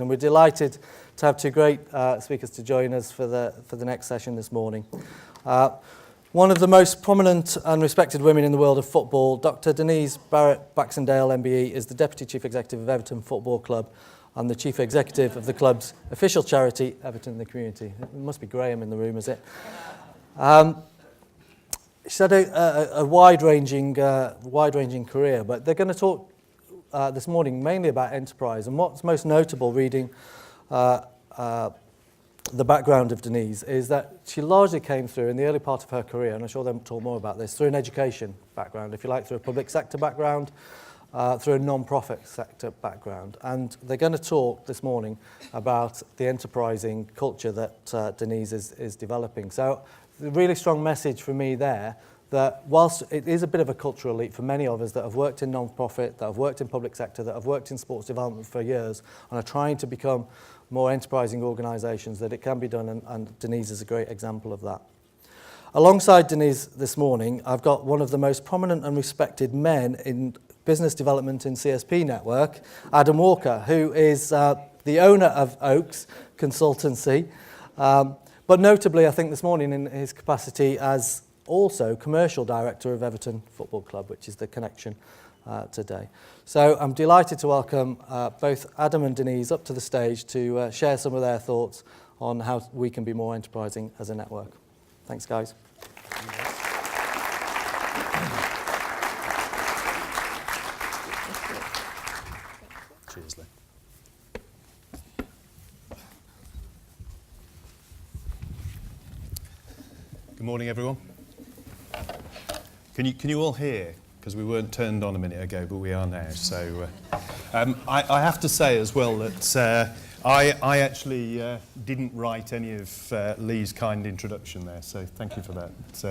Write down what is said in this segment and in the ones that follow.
And we're delighted to have two great speakers to join us for the next session this morning. One of the most prominent and respected women in the world of football, Dr. Denise Barrett Baxendale, MBE, is the Deputy Chief Executive of Everton Football Club and the Chief Executive of the club's official charity, Everton in the Community. It must be Graham in the room, is it? She's had a wide-ranging career, but they're going to talk this morning mainly about enterprise. And what's most notable reading the background of Denise is that she largely came through in the early part of her career, and I'm sure they'll talk more about this, through an education background, if you like, through a public sector background, through a non-profit sector background. And they're going to talk this morning about the enterprising culture that Denise is developing. So the really strong message for me there, that whilst it is a bit of a cultural leap for many of us that have worked in non-profit, that have worked in public sector, that have worked in sports development for years and are trying to become more enterprising organisations, that it can be done, and Denise is a great example of that. Alongside Denise this morning, I've got one of the most prominent and respected men in business development in CSP Network, Adam Walker, who is the owner of Oaks Consultancy, but notably I think this morning in his capacity as also commercial director of Everton Football Club, which is the connection today. So I'm delighted to welcome both Adam and Denise up to the stage to share some of their thoughts on how we can be more enterprising as a network. Thanks, guys. Cheers, Lee. Good morning, everyone. Can you all hear? Because we weren't turned on a minute ago, but we are now. So I have to say as well that I actually didn't write any of Lee's kind introduction there. So thank you for that.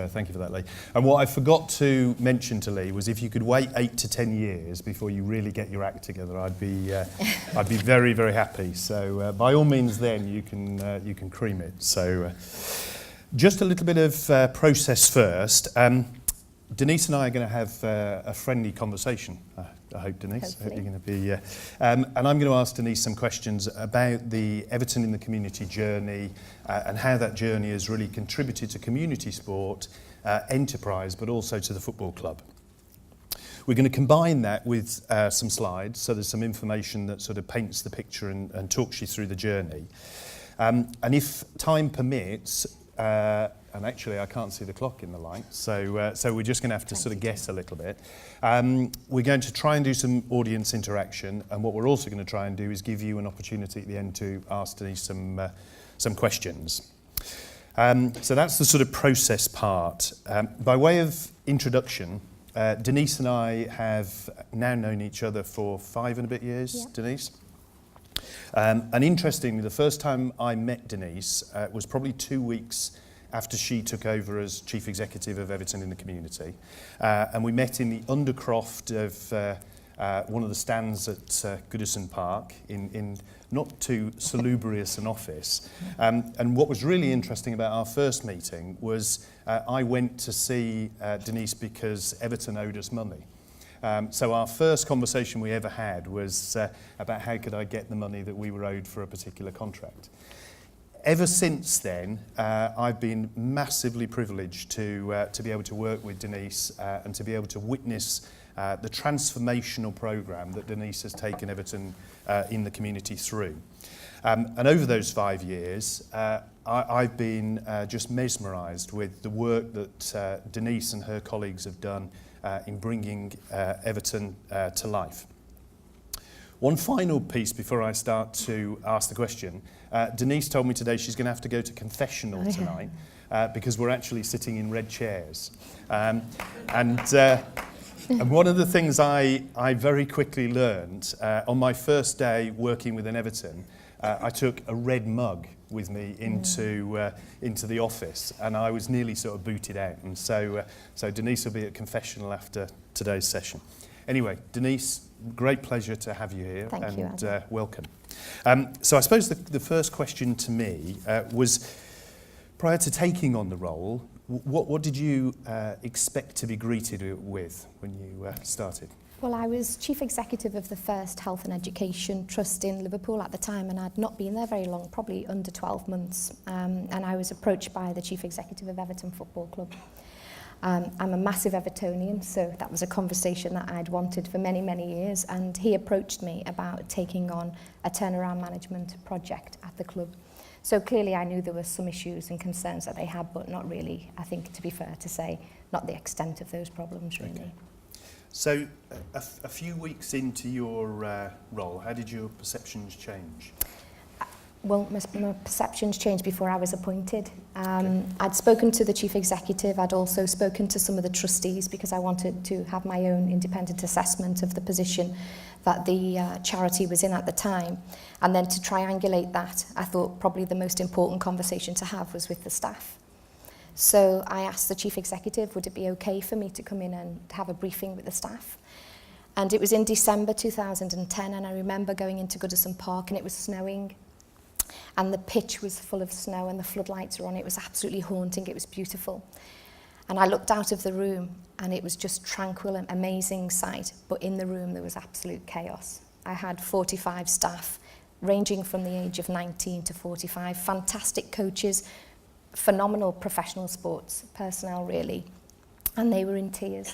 Thank you for that, Lee. And what I forgot to mention to Lee was if you could wait 8 to 10 years before you really get your act together, I'd be very, very happy. So by all means, then you can cream it. So just a little bit of process first. Denise and I are going to have a friendly conversation, I hope, Denise. Hopefully. I hope you're going to be... and I'm going to ask Denise some questions about the Everton in the Community journey and how that journey has really contributed to community sport, enterprise, but also to the football club. We're going to combine that with some slides, so there's some information that sort of paints the picture and talks you through the journey. And if time permits... and actually, I can't see the clock in the light, so we're just going to have to sort of guess a little bit. We're going to try and do some audience interaction, and what we're also going to try and do is give you an opportunity at the end to ask Denise some questions. So that's the sort of process part. By way of introduction, Denise and I have now known each other for 5 and a bit years, yeah. Denise? And interestingly, the first time I met Denise was probably 2 weeks after she took over as Chief Executive of Everton in the Community. And we met in the undercroft of one of the stands at Goodison Park in not too salubrious an office. And what was really interesting about our first meeting was I went to see Denise because Everton owed us money. So our first conversation we ever had was about how could I get the money that we were owed for a particular contract. Ever since then, I've been massively privileged to be able to work with Denise and to be able to witness the transformational programme that Denise has taken Everton in the community through. And over those 5 years, I've been just mesmerised with the work that Denise and her colleagues have done in bringing Everton to life. One final piece before I start to ask the question. Denise told me today she's going to have to go to confessional tonight because we're actually sitting in red chairs. And one of the things I very quickly learned on my first day working with an Everton, I took a red mug with me into the office, and I was nearly sort of booted out. And so Denise will be at confessional after today's session. Anyway, Denise, great pleasure to have you here. Thank you, and welcome. So I suppose the first question to me was, prior to taking on the role, what did you expect to be greeted with when you started? Well, I was Chief Executive of the first Health and Education Trust in Liverpool at the time, and I'd not been there very long, probably under 12 months. And I was approached by the Chief Executive of Everton Football Club. I'm a massive Evertonian, so that was a conversation that I'd wanted for many, many years. And he approached me about taking on a turnaround management project at the club. So clearly I knew there were some issues and concerns that they had, but not really, I think, to be fair to say, not the extent of those problems, really. Okay. So a few weeks into your role, how did your perceptions change? Well, my perceptions changed before I was appointed. I'd spoken to the Chief Executive, I'd also spoken to some of the trustees because I wanted to have my own independent assessment of the position that the charity was in at the time. And then to triangulate that, I thought probably the most important conversation to have was with the staff. So I asked the Chief Executive, would it be okay for me to come in and have a briefing with the staff? And it was in December 2010, and I remember going into Goodison Park and it was snowing. And the pitch was full of snow and the floodlights were on. It was absolutely haunting. It was beautiful. And I looked out of the room and it was just tranquil and amazing sight. But in the room, there was absolute chaos. I had 45 staff, ranging from the age of 19 to 45, fantastic coaches, phenomenal professional sports personnel, really. And they were in tears.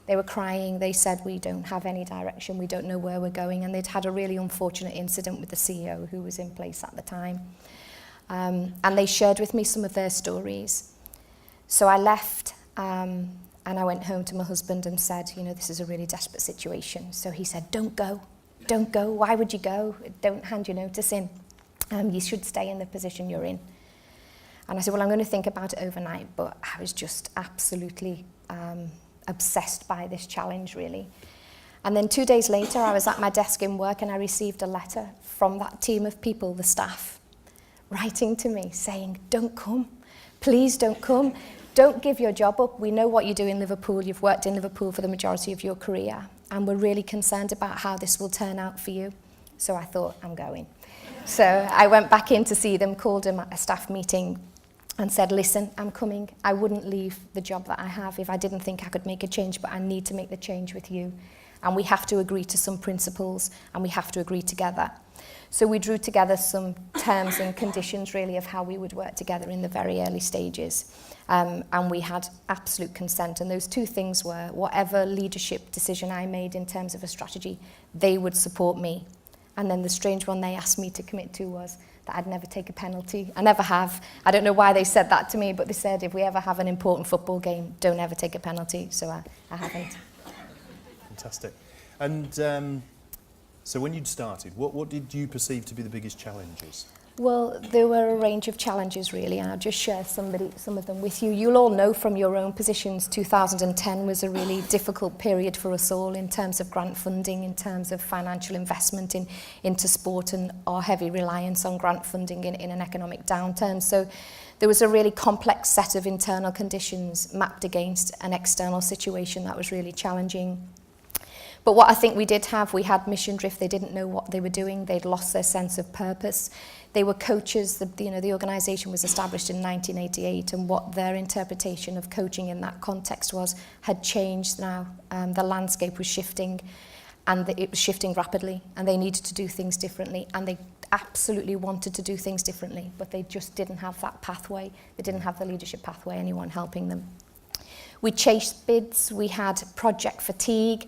They were crying. They said, we don't have any direction. We don't know where we're going. And they'd had a really unfortunate incident with the CEO who was in place at the time. And they shared with me some of their stories. So I left and I went home to my husband and said, you know, this is a really desperate situation. So he said, don't go. Don't go. Why would you go? Don't hand your notice in. You should stay in the position you're in. And I said, well, I'm going to think about it overnight. But I was just absolutely obsessed by this challenge, really. And then 2 days later, I was at my desk in work and I received a letter from that team of people, the staff, writing to me saying, don't come. Please don't come. Don't give your job up. We know what you do in Liverpool. You've worked in Liverpool for the majority of your career. And we're really concerned about how this will turn out for you. So I thought, I'm going. So I went back in to see them, called them at a staff meeting, and said, listen, I'm coming. I wouldn't leave the job that I have if I didn't think I could make a change, but I need to make the change with you. And we have to agree to some principles, and we have to agree together. So we drew together some terms and conditions, really, of how we would work together in the very early stages. And we had absolute consent. And those two things were, whatever leadership decision I made in terms of a strategy, they would support me. And then the strange one they asked me to commit to was that I'd never take a penalty. I never have. I don't know why they said that to me, but they said, if we ever have an important football game, don't ever take a penalty. So I haven't. Fantastic. And so when you'd started, what did you perceive to be the biggest challenges? Well, there were a range of challenges, really, and I'll just share some of them with you. You'll all know from your own positions, 2010 was a really difficult period for us all in terms of grant funding, in terms of financial investment into sport, and our heavy reliance on grant funding in an economic downturn. So there was a really complex set of internal conditions mapped against an external situation that was really challenging. But what I think we did have, we had mission drift. They didn't know what they were doing. They'd lost their sense of purpose. They were coaches. The organisation was established in 1988, and what their interpretation of coaching in that context was had changed now. The landscape was shifting, and it was shifting rapidly, and they needed to do things differently, and they absolutely wanted to do things differently, but they just didn't have that pathway. They didn't have the leadership pathway, anyone helping them. We chased bids, we had project fatigue,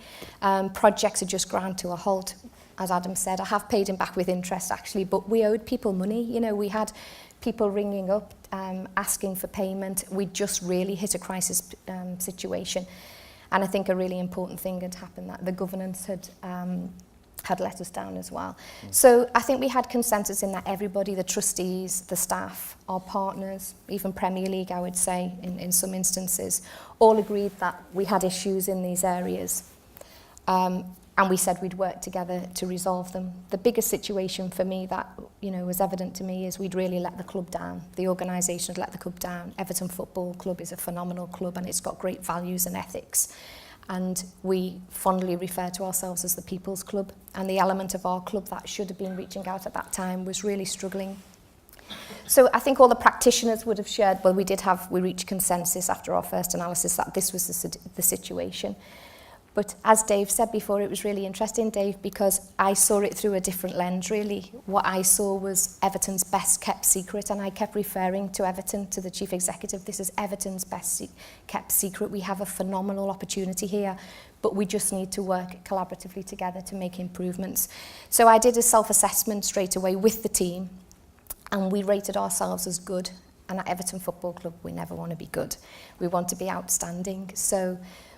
projects had just ground to a halt. As Adam said, I have paid him back with interest actually, but we owed people money. You know, we had people ringing up, asking for payment. We just really hit a crisis situation. And I think a really important thing had happened, that the governance had let us down as well. So I think we had consensus in that everybody, the trustees, the staff, our partners, even Premier League, I would say, in some instances, all agreed that we had issues in these areas. And we said we'd work together to resolve them. The biggest situation for me that, you know, was evident to me is we'd really let the club down. The organisation had let the club down. Everton Football Club is a phenomenal club and it's got great values and ethics. And we fondly refer to ourselves as the People's Club. And the element of our club that should have been reaching out at that time was really struggling. So I think all the practitioners would have shared, well, we reached consensus after our first analysis that this was the situation. But as Dave said before, it was really interesting, Dave, because I saw it through a different lens, really. What I saw was Everton's best kept secret, and I kept referring to Everton, to the chief executive. This is Everton's best kept secret. We have a phenomenal opportunity here, but we just need to work collaboratively together to make improvements. So I did a self-assessment straight away with the team, and we rated ourselves as good. And at Everton Football Club, we never want to be good. We want to be outstanding. So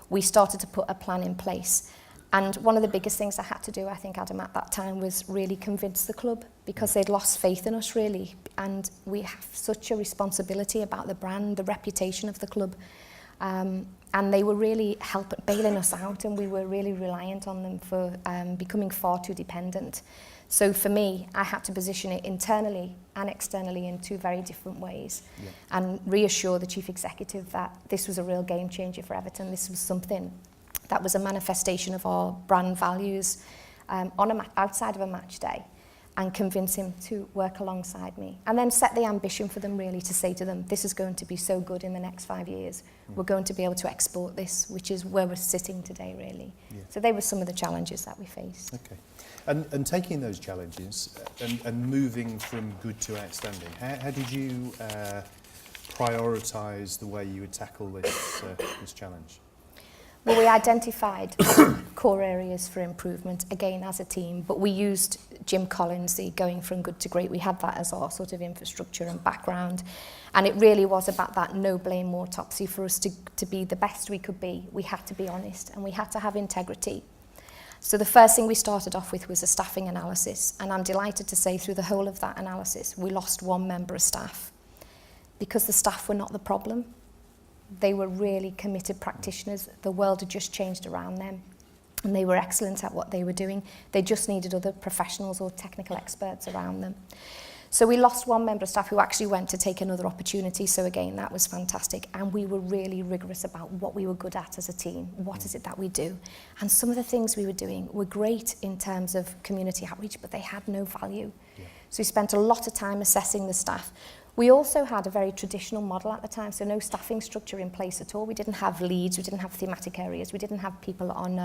we started to put a plan in place. And one of the biggest things I had to do, I think, Adam, at that time was really convince the club, because they'd lost faith in us, really. And we have such a responsibility about the brand, the reputation of the club. And they were really bailing us out, and we were really reliant on them for becoming far too dependent. So for me, I had to position it internally and externally in two very different ways, and reassure the chief executive that this was a real game changer for Everton. This was something that was a manifestation of our brand values outside of a match day, and convince him to work alongside me. And then set the ambition for them, really, to say to them, this is going to be so good in the next 5 years. We're going to be able to export this, which is where we're sitting today, really. So they were some of the challenges that we faced. Okay. And taking those challenges and moving from good to outstanding, how did you prioritise the way you would tackle this challenge? Well, we identified core areas for improvement, again, as a team, but we used Jim Collins, the going from good to great. We had that as our sort of infrastructure and background. And it really was about that no blame autopsy. For us to be the best we could be, we had to be honest, and we had to have integrity. So the first thing we started off with was a staffing analysis. And I'm delighted to say through the whole of that analysis, we lost one member of staff, because the staff were not the problem. They were really committed practitioners. The world had just changed around them, and they were excellent at what they were doing. They just needed other professionals or technical experts around them. So we lost one member of staff who actually went to take another opportunity. So again, that was fantastic. And we were really rigorous about what we were good at as a team. What is it that we do? And some of the things we were doing were great in terms of community outreach, but they had no value. So we spent a lot of time assessing the staff. We also had a very traditional model at the time, so no staffing structure in place at all. We didn't have leads, we didn't have thematic areas, we didn't have people on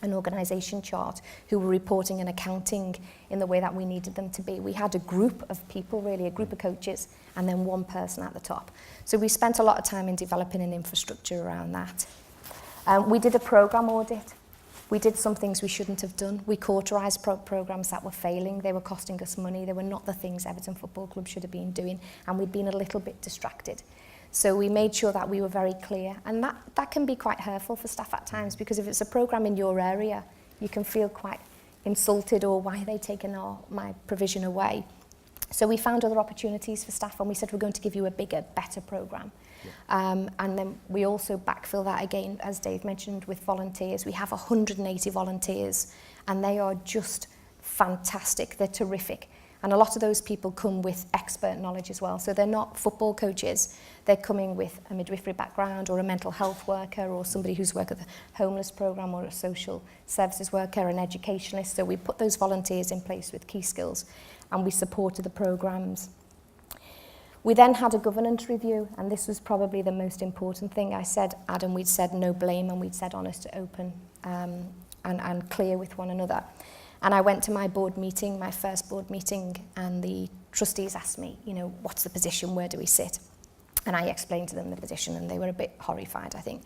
an organisation chart who were reporting and accounting in the way that we needed them to be. We had a group of people, really, a group of coaches, and then one person at the top. So we spent a lot of time in developing an infrastructure around that. We did a programme audit. We did some things we shouldn't have done. We cauterised programmes that were failing. They were costing us money. They were not the things Everton Football Club should have been doing, and we'd been a little bit distracted. So we made sure that we were very clear, and that can be quite hurtful for staff at times, because if it's a programme in your area, you can feel quite insulted, or why are they taking my provision away? So we found other opportunities for staff, and we said we're going to give you a bigger, better programme. And then we also backfill that again, as Dave mentioned, with volunteers. We have 180 volunteers, and they are just fantastic. They're terrific. And a lot of those people come with expert knowledge as well. So they're not football coaches. They're coming with a midwifery background, or a mental health worker, or somebody who's worked at the homeless programme, or a social services worker, an educationalist. So we put those volunteers in place with key skills, and we supported the programmes. We then had a governance review, and this was probably the most important thing. I said, Adam, we'd said no blame, and we'd said honest, open, and clear with one another. And I went to my board meeting, my first board meeting, and the trustees asked me, what's the position, where do we sit? And I explained to them the position, and they were a bit horrified, I think.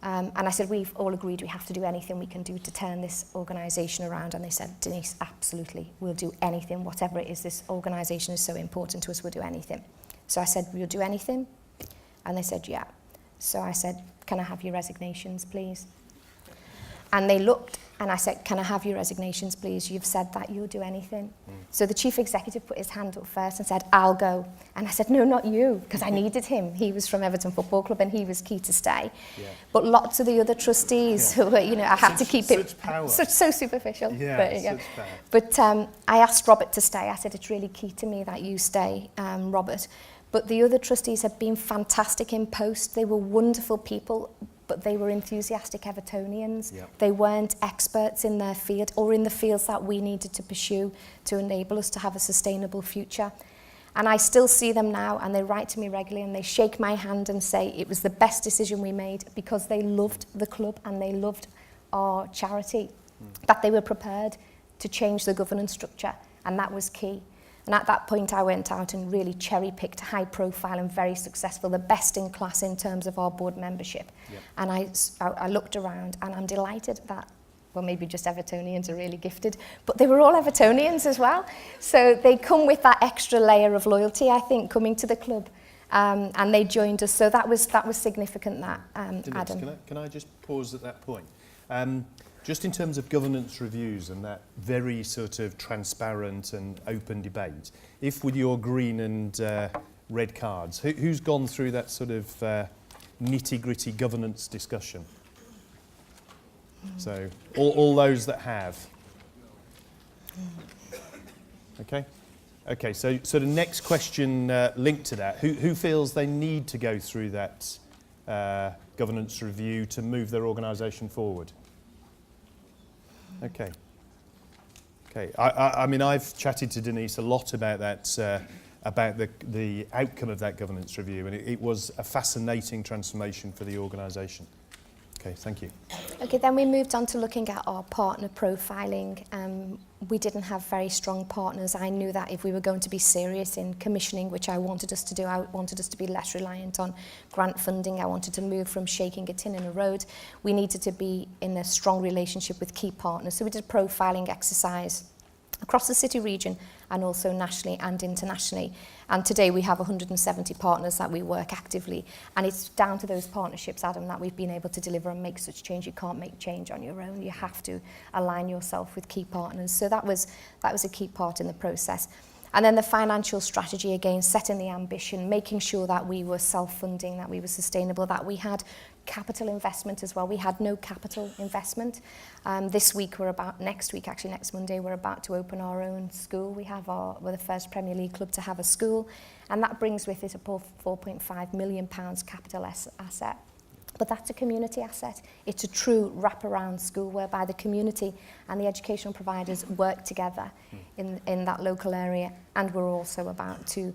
And I said, we've all agreed we have to do anything we can do to turn this organisation around. And they said, Denise, absolutely, we'll do anything, whatever it is. This organisation is so important to us, we'll do anything. So I said, we'll do anything? And they said, yeah. So I said, can I have your resignations, please? And they looked, and I said, can I have your resignations, please? You've said that you'll do anything. So the chief executive put his hand up first and said, I'll go. And I said, no, not you, because I needed him. He was from Everton Football Club, and he was key to stay. But lots of the other trustees who were, I had to keep it so superficial. But I asked Robert to stay. I said, it's really key to me that you stay, Robert. But the other trustees have been fantastic in post. They were wonderful people, but they were enthusiastic Evertonians. They weren't experts in their field, or in the fields that we needed to pursue to enable us to have a sustainable future. And I still see them now, and they write to me regularly, and they shake my hand and say it was the best decision we made, because they loved the club and they loved our charity, that they were prepared to change the governance structure, and that was key. And at that point, I went out and really cherry-picked high profile and very successful, the best in class in terms of our board membership. Yep. And I looked around, and I'm delighted that, well, maybe just Evertonians are really gifted, but they were all Evertonians as well. So they come with that extra layer of loyalty, I think, coming to the club. And they joined us. So that was significant, that, Denise, Adam. can I just pause at that point? Just in terms of governance reviews and that very sort of transparent and open debate, if with your green and red cards, who's gone through that sort of nitty-gritty governance discussion? So all those that have. Okay. Okay, so the next question linked to that, who feels they need to go through that governance review to move their organisation forward? Okay. Okay. I mean, I've chatted to Denise a lot about that, about the outcome of that governance review, and it was a fascinating transformation for the organisation. Okay, thank you. Okay, then we moved on to looking at our partner profiling. We didn't have very strong partners. I knew that if we were going to be serious in commissioning, which I wanted us to do, I wanted us to be less reliant on grant funding. I wanted to move from shaking a tin in a road. We needed to be in a strong relationship with key partners. So we did a profiling exercise across the city region and also nationally and internationally. And today we have 170 partners that we work actively. And it's down to those partnerships, Adam, that we've been able to deliver and make such change. You can't make change on your own. You have to align yourself with key partners. So that was a key part in the process. And then the financial strategy, again, setting the ambition, making sure that we were self-funding, that we were sustainable, that we had capital investment as well. We had no capital investment. This week, next Monday, we're about to open our own school. We're the first Premier League club to have a school, and that brings with it a £4.5 million capital asset. But that's a community asset. It's a true wraparound school whereby the community and the educational providers work together in that local area. And we're also about to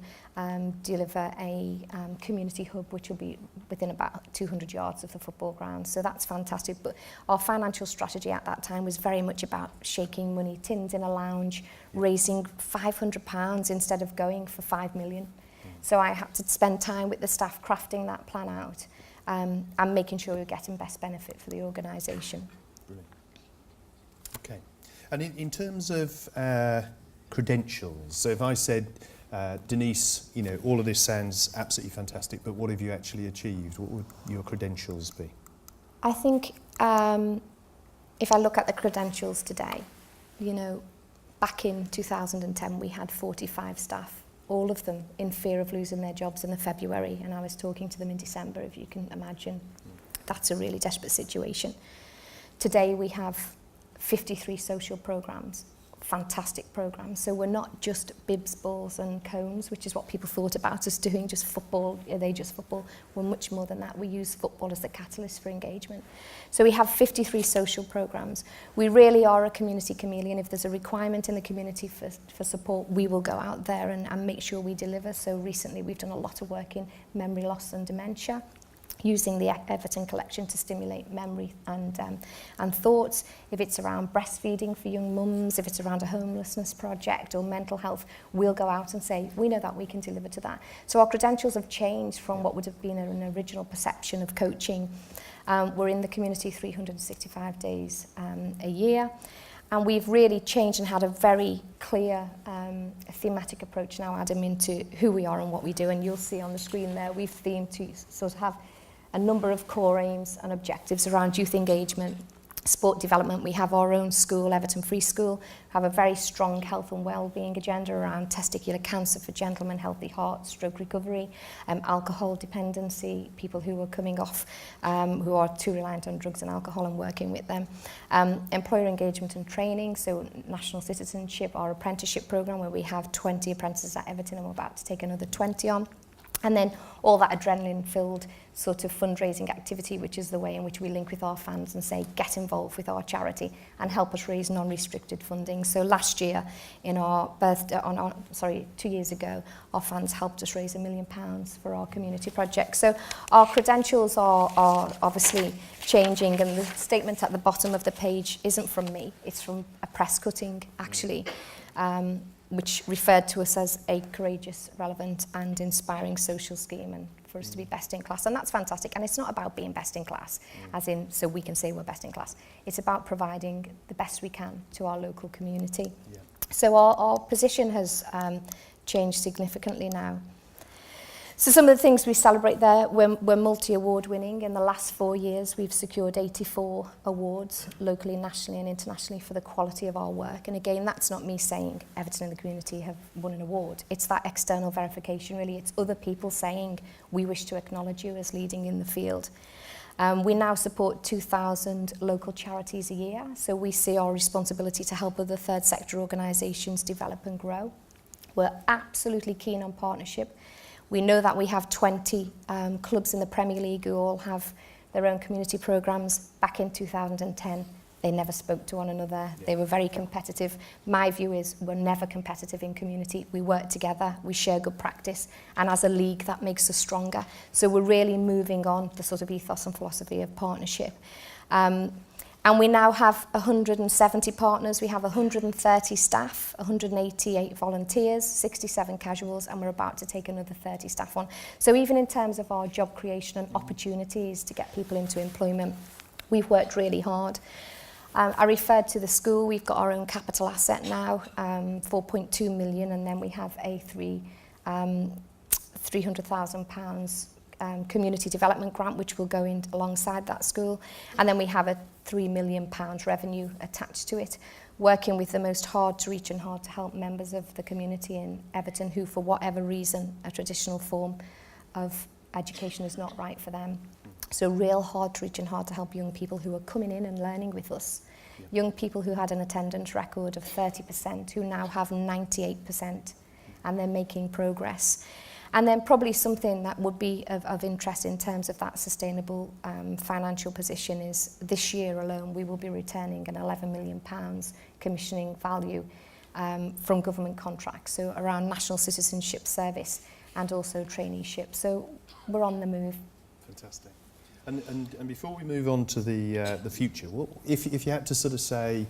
deliver a community hub, which will be within about 200 yards of the football ground. So that's fantastic. But our financial strategy at that time was very much about shaking money, tins in a lounge, raising £500 instead of going for 5 million. So I had to spend time with the staff crafting that plan out. And making sure we're getting best benefit for the organisation. Brilliant. Okay. And in terms of credentials, so if I said, Denise, you know, all of this sounds absolutely fantastic, but what have you actually achieved? What would your credentials be? I think if I look at the credentials today, you know, back in 2010 we had 45 staff. All of them in fear of losing their jobs in the February, and I was talking to them in December, if you can imagine. That's a really desperate situation. Today we have 53 social programmes, fantastic programmes. So we're not just bibs, balls and cones, which is what people thought about us doing, just football, are they just football? We're much more than that. We use football as the catalyst for engagement. So we have 53 social programmes. We really are a community chameleon. If there's a requirement in the community for support, we will go out there and make sure we deliver. So recently we've done a lot of work in memory loss and dementia, using the Everton collection to stimulate memory and thoughts. If it's around breastfeeding for young mums, if it's around a homelessness project or mental health, we'll go out and say, we know that we can deliver to that. So our credentials have changed from what would have been an original perception of coaching. We're in the community 365 days a year. And we've really changed and had a very clear thematic approach now, Adam, into who we are and what we do. And you'll see on the screen there, we've themed to sort of have a number of core aims and objectives around youth engagement, sport development. We have our own school, Everton Free School. We have a very strong health and well-being agenda around testicular cancer for gentlemen, healthy heart, stroke recovery, alcohol dependency, people who are coming off, who are too reliant on drugs and alcohol, and working with them. Employer engagement and training, so national citizenship, our apprenticeship programme where we have 20 apprentices at Everton and we're about to take another 20 on. And then all that adrenaline-filled sort of fundraising activity, which is the way in which we link with our fans and say, get involved with our charity and help us raise non-restricted funding. So last year, in our birthday, 2 years ago, our fans helped us raise £1 million for our community project. So our credentials are obviously changing, and the statement at the bottom of the page isn't from me, it's from a press cutting, actually. Which referred to us as a courageous, relevant and inspiring social scheme, and for us to be best in class. And that's fantastic. And it's not about being best in class, as in so we can say we're best in class. It's about providing the best we can to our local community. Yeah. So our position has changed significantly now. So some of the things we celebrate there, we're multi-award winning. In the last 4 years, we've secured 84 awards, locally, nationally and internationally, for the quality of our work. And again, that's not me saying Everton and the community have won an award. It's that external verification, really. It's other people saying, we wish to acknowledge you as leading in the field. We now support 2,000 local charities a year. So we see our responsibility to help other third sector organisations develop and grow. We're absolutely keen on partnership. We know that we have 20 clubs in the Premier League who all have their own community programmes. Back in 2010, they never spoke to one another. Yeah. They were very competitive. My view is we're never competitive in community. We work together, we share good practice, and as a league, that makes us stronger. So we're really moving on the sort of ethos and philosophy of partnership. And we now have 170 partners. We have 130 staff, 188 volunteers, 67 casuals, and we're about to take another 30 staff on. So even in terms of our job creation and opportunities to get people into employment, we've worked really hard. I referred to the school. We've got our own capital asset now, 4.2 million, and then we have a £300,000 community development grant, which will go in alongside that school. And then we have a £3 million revenue attached to it, working with the most hard to reach and hard to help members of the community in Everton who, for whatever reason, a traditional form of education is not right for them. So real hard to reach and hard to help young people who are coming in and learning with us. Yeah. Young people who had an attendance record of 30%, who now have 98%, and they're making progress. And then probably something that would be of interest in terms of that sustainable financial position is this year alone we will be returning an £11 million commissioning value from government contracts, so around National Citizenship Service and also traineeship. So we're on the move. Fantastic. And before we move on to the future, if you had to sort of say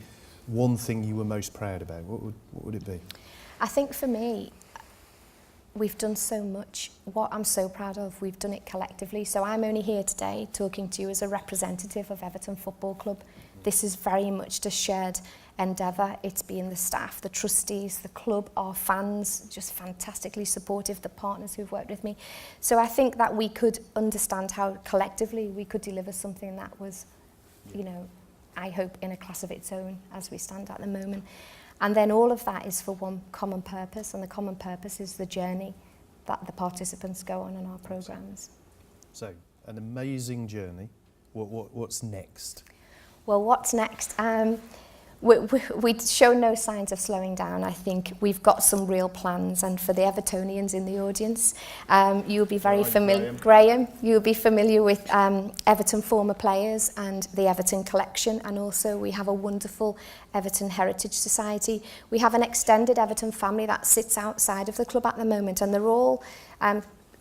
one thing you were most proud about, what would it be? I think for me, we've done so much. What I'm so proud of, we've done it collectively. So I'm only here today talking to you as a representative of Everton Football Club. This is very much a shared endeavour. It's been the staff, the trustees, the club, our fans, just fantastically supportive, the partners who've worked with me. So I think that we could understand how collectively we could deliver something that was, you know, I hope in a class of its own as we stand at the moment. And then all of that is for one common purpose, and the common purpose is the journey that the participants go on in our programmes. So, an amazing journey. What's next? Well, what's next? We show no signs of slowing down. I think we've got some real plans, and for the Evertonians in the audience, you'll be very familiar. Graham, you'll be familiar with Everton former players and the Everton collection, and also we have a wonderful Everton Heritage Society. We have an extended Everton family that sits outside of the club at the moment, and they're all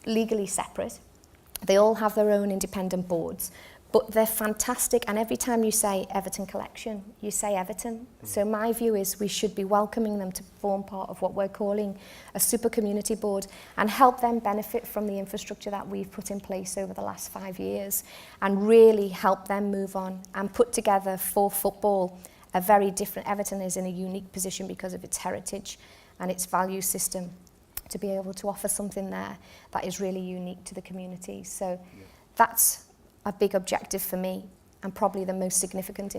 legally separate. They all have their own independent boards. But they're fantastic, and every time you say Everton Collection, you say Everton. So my view is we should be welcoming them to form part of what we're calling a super community board and help them benefit from the infrastructure that we've put in place over the last 5 years and really help them move on and put together for football a very different. Everton is in a unique position because of its heritage and its value system to be able to offer something there that is really unique to the community. So that's a big objective for me, and probably the most significant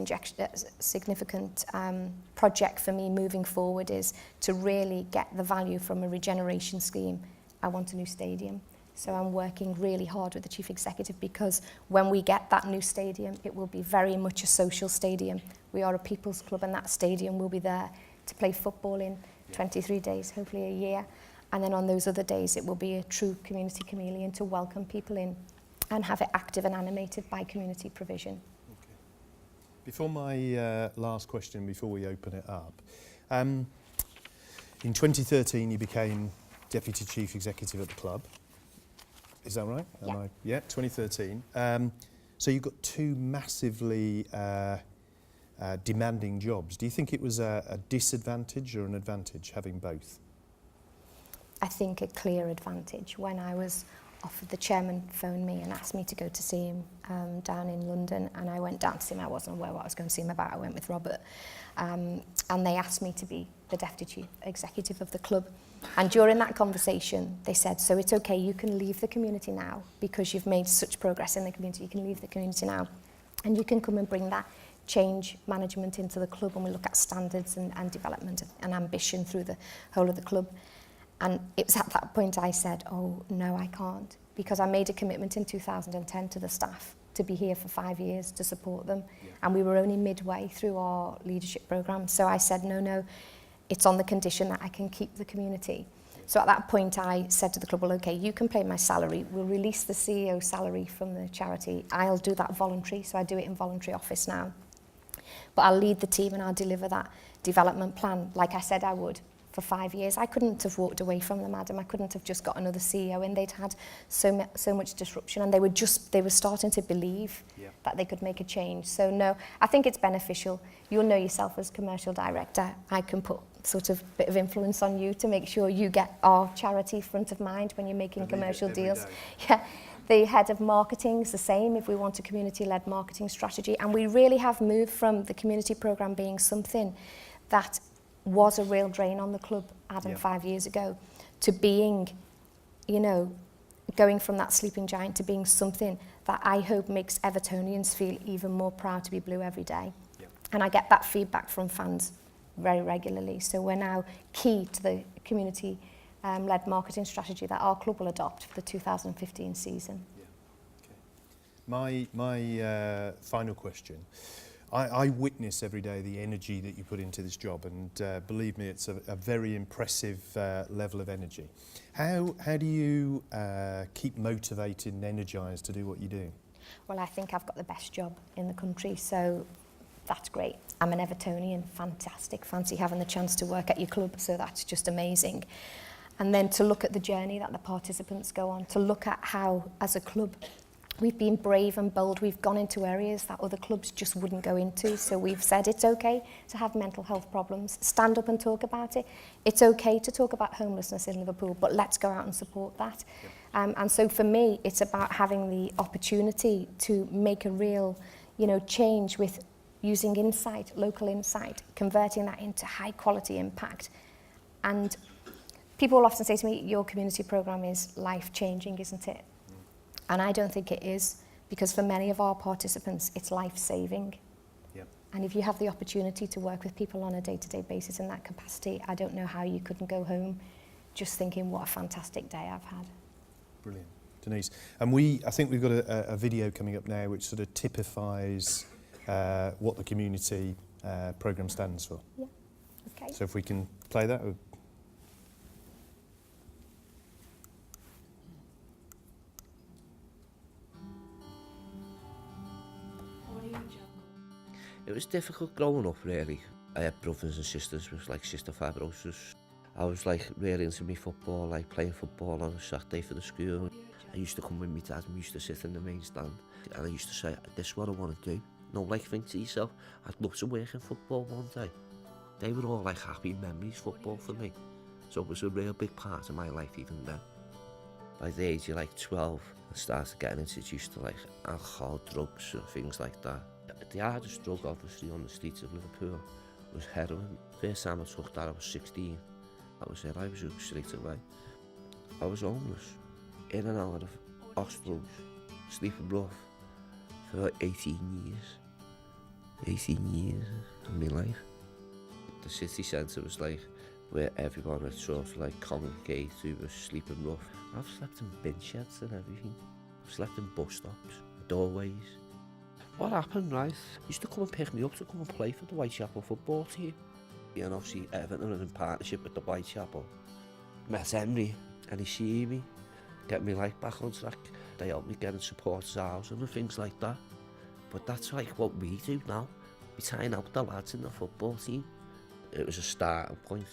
project for me moving forward is to really get the value from a regeneration scheme. I want a new stadium, so I'm working really hard with the Chief Executive, because when we get that new stadium, it will be very much a social stadium. We are a people's club, and that stadium will be there to play football in 23 days, hopefully a year. And then on those other days, it will be a true community chameleon to welcome people in and have it active and animated by community provision. Before my last question, before we open it up, in 2013 you became Deputy Chief Executive at the club. Is that right? Yeah. Yeah, 2013. So you've got two massively demanding jobs. Do you think it was a disadvantage or an advantage having both? I think a clear advantage. When I was offered, the chairman phoned me and asked me to go to see him down in London, and I went down to see him. I wasn't aware what I was going to see him about. I went with Robert, and they asked me to be the Deputy Chief Executive of the club. And during that conversation, they said, so it's okay, you can leave the community now because you've made such progress in the community. You can leave the community now and you can come and bring that change management into the club, and we look at standards and development and ambition through the whole of the club. And it was at that point I said, oh, no, I can't, because I made a commitment in 2010 to the staff to be here for 5 years to support them. Yeah. And we were only midway through our leadership programme. So I said, no, it's on the condition that I can keep the community. So at that point I said to the club, well, okay, you can pay my salary. We'll release the CEO salary from the charity. I'll do that voluntary, so I do it in voluntary office now. But I'll lead the team and I'll deliver that development plan like I said I would. For 5 years. I couldn't have walked away from them, Adam. I couldn't have just got another CEO in. They'd had so much disruption, and they were starting to believe that they could make a change. So no, I think it's beneficial. You'll know yourself as commercial director. I can put sort of bit of influence on you to make sure you get our charity front of mind when you're making commercial deals. Yeah. The head of marketing is the same if we want a community-led marketing strategy. And we really have moved from the community programme being something that was a real drain on the club, Adam, 5 years ago, to being, going from that sleeping giant to being something that I hope makes Evertonians feel even more proud to be blue every day. Yep. And I get that feedback from fans very regularly. So we're now key to the community-led marketing strategy that our club will adopt for the 2015 season. Yeah. Okay. My final question. I witness every day the energy that you put into this job, and believe me, it's a very impressive level of energy. How do you keep motivated and energised to do what you do? Well, I think I've got the best job in the country, so that's great. I'm an Evertonian, fantastic. Fancy having the chance to work at your club, so that's just amazing. And then to look at the journey that the participants go on, to look at how, as a club, we've been brave and bold. We've gone into areas that other clubs just wouldn't go into. So we've said it's okay to have mental health problems. Stand up and talk about it. It's okay to talk about homelessness in Liverpool, but let's go out and support that. Yep. And so for me, it's about having the opportunity to make a real, change with using insight, local insight, converting that into high quality impact. And people will often say to me, your community programme is life changing, isn't it? And I don't think it is, because for many of our participants, it's life-saving. Yep. And if you have the opportunity to work with people on a day-to-day basis in that capacity, I don't know how you couldn't go home just thinking, what a fantastic day I've had. Brilliant. Denise, and I think we've got a video coming up now which sort of typifies what the community programme stands for. Yeah, okay. So if we can play that. It was difficult growing up, really. I had brothers and sisters with cystic fibrosis. I was really into me football, playing football on a Saturday for the school. I used to come with my dad and we used to sit in the main stand. And I used to say, this is what I want to do. Think to yourself, I'd love to work in football one day. They were all happy memories, football for me. So it was a real big part of my life even then. By the age of 12, I started getting introduced to alcohol, drugs and things like that. The hardest drug, obviously, on the streets of Liverpool was heroin. First time I took that, I was 16. That was it, I was hooked straight away. I was homeless, in and out of hospitals, sleeping rough for 18 years. 18 years of my life. The city centre was where everyone would sort of congregate who was sleeping rough. I've slept in bin sheds and everything. I've slept in bus stops, doorways. What happened, right? He used to come and pick me up to come and play for the Whitechapel football team. And obviously Everton are in partnership with the Whitechapel. met Henry and he see me, get me like back on track. They help me get in supporters' housing and things like that. But that's like what we do now. We tying out the lads in the football team. It was a starting point.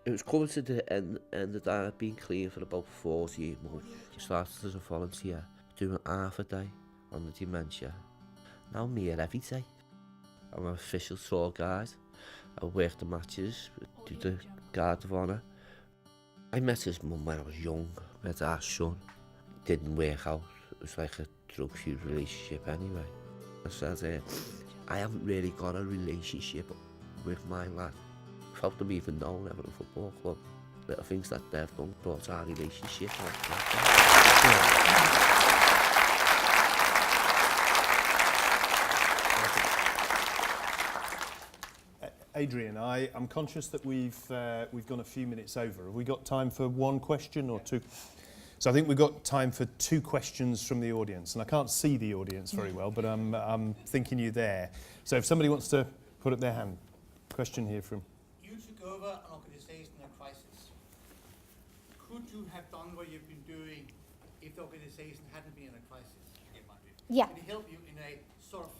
It was coming to the end of that. I'd been clean for about 48 months. I started as a volunteer, doing half a day on the dementia. Now I'm here every day. I'm an official tour guide. I work the matches, do the guard of honour. I met his mum when I was young, met our son. It didn't work out. It was like a drug-fused relationship anyway. I said, I haven't really got a relationship with my lad. Without them even knowing Everton Football Club. Little things that they've done brought our relationship. Adrian, I'm conscious that we've gone a few minutes over. Have we got time for one question or two? So I think we've got time for two questions from the audience, and I can't see the audience very well, but I'm thinking you're there. So if somebody wants to put up their hand, question here from. You took over an organisation in a crisis. Could you have done what you've been doing if the organisation hadn't been in a crisis? Yeah. Did it help you in a sort of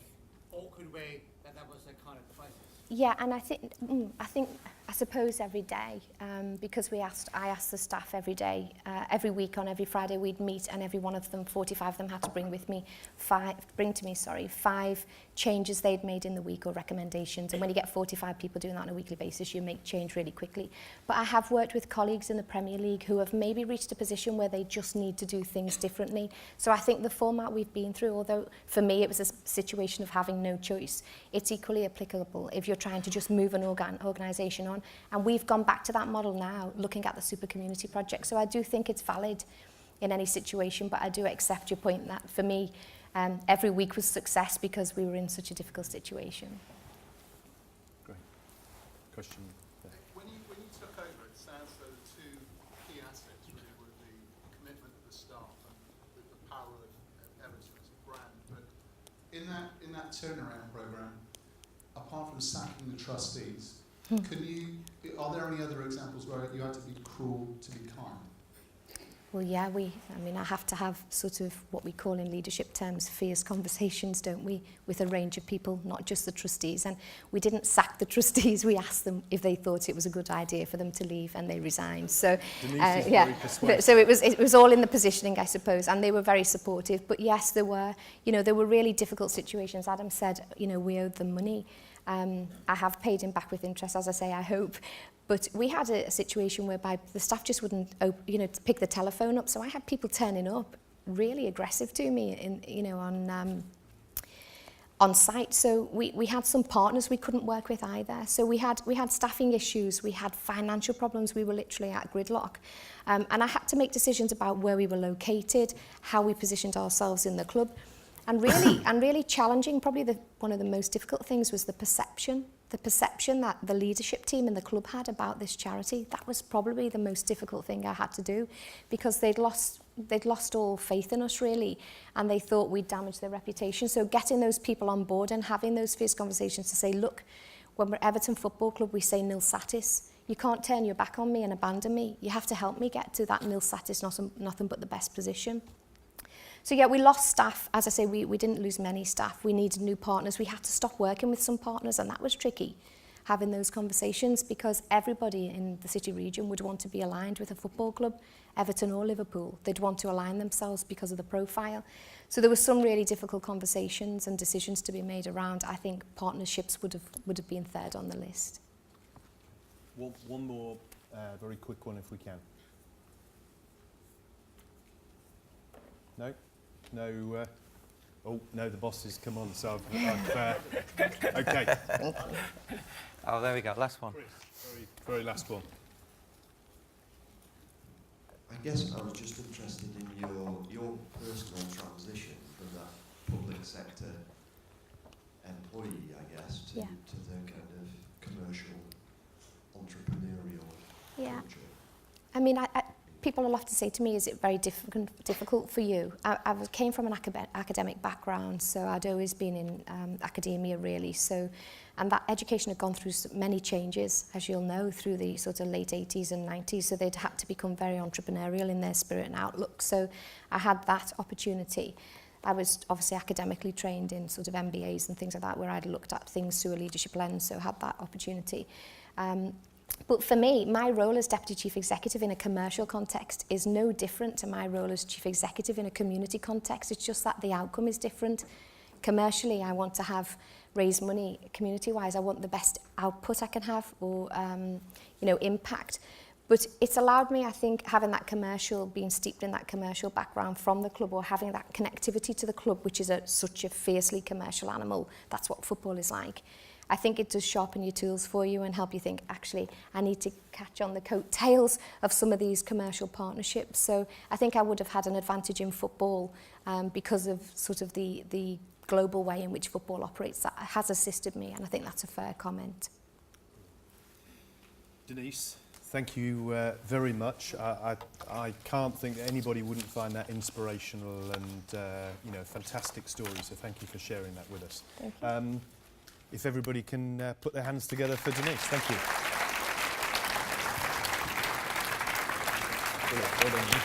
awkward way that was a kind of crisis? Yeah, and I suppose every day, because I asked the staff every day, every week on every Friday we'd meet, and every one of them, 45 of them, had to bring to me 5 changes they'd made in the week or recommendations. And when you get 45 people doing that on a weekly basis, you make change really quickly. But I have worked with colleagues in the Premier League who have maybe reached a position where they just need to do things differently. So I think the format we've been through, although for me it was a situation of having no choice, it's equally applicable if you're trying to just move an organisation on. And we've gone back to that model now, looking at the super community project. So I do think it's valid in any situation, but I do accept your point that for me, every week was success because we were in such a difficult situation. Great. Question. When you took over, it sounds though the two key assets really were the commitment of the staff and the power of Everton as a brand. But in that turnaround programme, apart from sacking the trustees, are there any other examples where you had to be cruel to be kind? Well, yeah, I have to have sort of what we call in leadership terms fierce conversations, don't we, with a range of people, not just the trustees. And we didn't sack the trustees, we asked them if they thought it was a good idea for them to leave, and they resigned. So, very persuasive. So it was all in the positioning, I suppose, and they were very supportive. But yes, there were really difficult situations. Adam said, we owed them money. I have paid him back with interest, as I say, I hope. But we had a situation whereby the staff just wouldn't, pick the telephone up. So I had people turning up really aggressive to me, on site. So we had some partners we couldn't work with either. So we had staffing issues, we had financial problems. We were literally at gridlock, and I had to make decisions about where we were located, how we positioned ourselves in the club. And really challenging, probably one of the most difficult things was the perception that the leadership team and the club had about this charity. That was probably the most difficult thing I had to do, because they'd lost all faith in us really, and they thought we'd damaged their reputation. So getting those people on board and having those fierce conversations to say, look, when we're Everton Football Club, we say nil satis. You can't turn your back on me and abandon me. You have to help me get to that nil satis, nothing but the best position. So yeah, we lost staff. As I say, we didn't lose many staff. We needed new partners. We had to stop working with some partners, and that was tricky, having those conversations, because everybody in the city region would want to be aligned with a football club, Everton or Liverpool. They'd want to align themselves because of the profile. So there were some really difficult conversations and decisions to be made around. I think partnerships would have been third on the list. One more very quick one if we can. No? No, no, the boss has come on, so okay. Oh, there we go, last one. Chris, very last one. I guess I was just interested in your personal transition from that public sector employee, I guess, to the kind of commercial, entrepreneurial culture. I mean, people will often say to me, is it very difficult for you? I came from an academic background, so I'd always been in academia really. So And that education had gone through many changes, as you'll know, through the sort of late 80s and 90s. So they'd had to become very entrepreneurial in their spirit and outlook. So I had that opportunity. I was obviously academically trained in sort of MBAs and things like that, where I'd looked at things through a leadership lens, so had that opportunity. But for me, my role as Deputy Chief Executive in a commercial context is no different to my role as Chief Executive in a community context. It's just that the outcome is different. Commercially, I want to raise money. Community-wise, I want the best output I can have, or impact. But it's allowed me, I think, having that commercial, being steeped in that commercial background from the club, or having that connectivity to the club, which is such a fiercely commercial animal. That's what football is like. I think it does sharpen your tools for you and help you think, actually, I need to catch on the coattails of some of these commercial partnerships. So I think I would have had an advantage in football because of sort of the global way in which football operates. That has assisted me, and I think that's a fair comment. Denise, thank you very much. I can't think that anybody wouldn't find that inspirational and fantastic story. So thank you for sharing that with us. Thank you. If everybody can put their hands together for Denise, thank you. Well done,